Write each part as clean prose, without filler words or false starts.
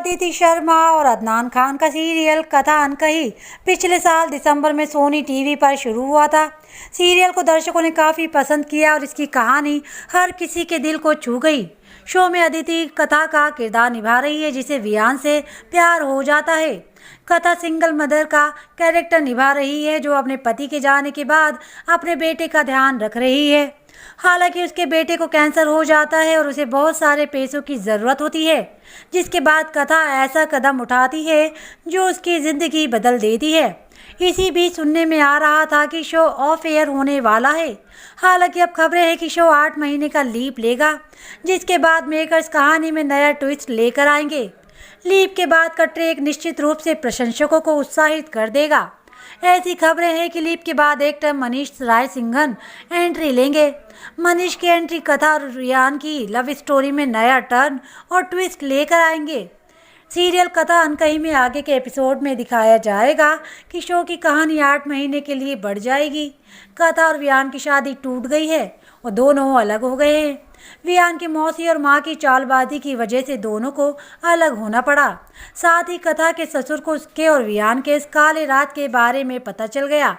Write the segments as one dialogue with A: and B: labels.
A: अदिति शर्मा और अदनान खान का सीरियल कथा अनकही पिछले साल दिसंबर में सोनी टीवी पर शुरू हुआ था। सीरियल को दर्शकों ने काफ़ी पसंद किया और इसकी कहानी हर किसी के दिल को छू गई। शो में अदिति कथा का किरदार निभा रही है, जिसे वियान से प्यार हो जाता है। कथा सिंगल मदर का कैरेक्टर निभा रही है, जो अपने पति के जाने के बाद अपने बेटे का ध्यान रख रही है। हालांकि उसके बेटे को कैंसर हो जाता है और उसे बहुत सारे पैसों की ज़रूरत होती है, जिसके बाद कथा ऐसा कदम उठाती है जो उसकी ज़िंदगी बदल देती है। इसी बीच सुनने में आ रहा था कि शो ऑफ एयर होने वाला है। हालांकि अब खबरें हैं कि शो 8 महीने का लीप लेगा, जिसके बाद मेकर्स कहानी में नया ट्विस्ट लेकर आएंगे। लीप के बाद का ट्रैक निश्चित रूप से प्रशंसकों को उत्साहित कर देगा। ऐसी खबरें हैं कि लीप के बाद एक्टर मनीष रायसिंघन एंट्री लेंगे। मनीष की एंट्री कथा और रियान की लव स्टोरी में नया टर्न और ट्विस्ट लेकर आएंगे। सीरियल कथा अनकही में आगे के एपिसोड में दिखाया जाएगा कि शो की कहानी 8 महीने के लिए बढ़ जाएगी। कथा और वियान की शादी टूट गई है और दोनों अलग हो गए हैं। वियान की मौसी और मां की चालबाजी की वजह से दोनों को अलग होना पड़ा। साथ ही कथा के ससुर को उसके और वियान के इस काले रात के बारे में पता चल गया,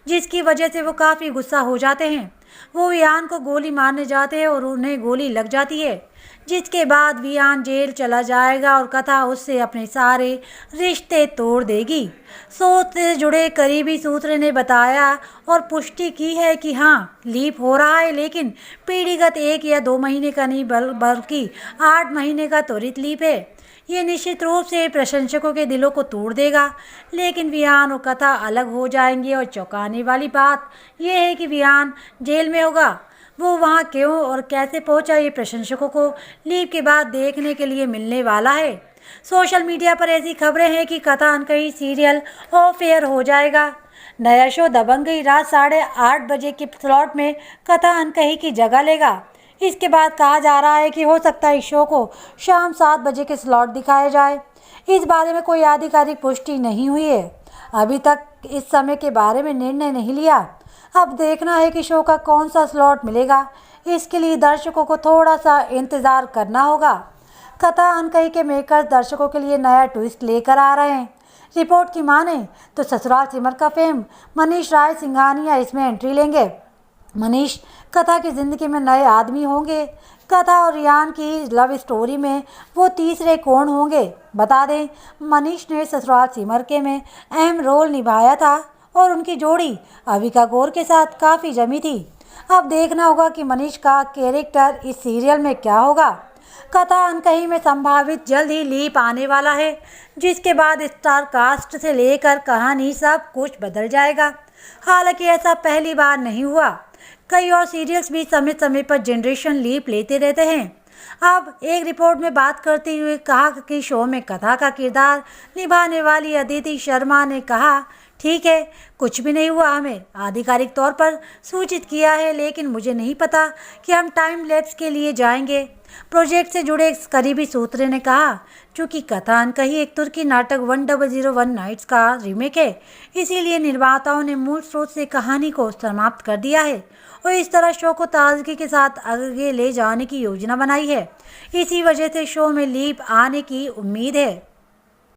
A: जिसकी वजह से वो काफ़ी गुस्सा हो जाते हैं। वो वियान को गोली मारने जाते हैं और उन्हें गोली लग जाती है, जिसके बाद वियान जेल चला जाएगा और कथा उससे अपने सारे रिश्ते तोड़ देगी। शो से जुड़े करीबी सूत्र ने बताया और पुष्टि की है कि हाँ, लीप हो रहा है, लेकिन पीढ़ीगत 1 या 2 महीने का नहीं बल्कि 8 महीने का त्वरित लीप है। ये निश्चित रूप से प्रशंसकों के दिलों को तोड़ देगा, लेकिन वियान और कथा अलग हो जाएंगे। और चौंकाने वाली बात यह है कि वियान जेल में होगा। वो वहाँ क्यों और कैसे पहुँचा, ये प्रशंसकों को लीप के बाद देखने के लिए मिलने वाला है। सोशल मीडिया पर ऐसी खबरें हैं कि कथा अनकही सीरियल ऑफ एयर हो जाएगा। नया शो दबंगई रात 8:30 बजे के स्लॉट में कथा अनकही की जगह लेगा। इसके बाद कहा जा रहा है कि हो सकता है इस शो को शाम 7 बजे के स्लॉट दिखाया जाए। इस बारे में कोई आधिकारिक पुष्टि नहीं हुई है। अभी तक इस समय के बारे में निर्णय नहीं लिया। अब देखना है कि शो का कौन सा स्लॉट मिलेगा। इसके लिए दर्शकों को थोड़ा सा इंतज़ार करना होगा। कथा अनकही के मेकर्स दर्शकों के लिए नया ट्विस्ट लेकर आ रहे हैं। रिपोर्ट की माने तो ससुराल सिमर का फेम मनीष रायसिंघानिया इसमें एंट्री लेंगे। मनीष कथा की ज़िंदगी में नए आदमी होंगे। कथा और रियान की लव स्टोरी में वो तीसरे कौन होंगे? बता दें, मनीष ने ससुराल सिमर के में अहम रोल निभाया था और उनकी जोड़ी अविका गौर के साथ काफ़ी जमी थी। अब देखना होगा कि मनीष का कैरेक्टर इस सीरियल में क्या होगा। कथा अनकही में संभावित जल्द ही लीप आने वाला है, जिसके बाद स्टार कास्ट से लेकर कहानी सब कुछ बदल जाएगा। हालांकि ऐसा पहली बार नहीं हुआ। कई और सीरियल्स भी समय समय पर जनरेशन लीप लेते रहते हैं। अब एक रिपोर्ट में बात करते हुए कहा कि शो में कथा का किरदार निभाने वाली अदिति शर्मा ने कहा, ठीक है, कुछ भी नहीं हुआ, हमें आधिकारिक तौर पर सूचित किया है, लेकिन मुझे नहीं पता कि हम टाइम लैप्स के लिए जाएंगे। प्रोजेक्ट से जुड़े एक करीबी सूत्र ने कहा, चूँकि कथा अनकही एक तुर्की नाटक 1001 नाइट्स का रीमेक है, इसीलिए निर्माताओं ने मूल स्रोत से कहानी को समाप्त कर दिया है और इस तरह शो को ताजगी के साथ आगे ले जाने की योजना बनाई है। इसी वजह से शो में लीप आने की उम्मीद है।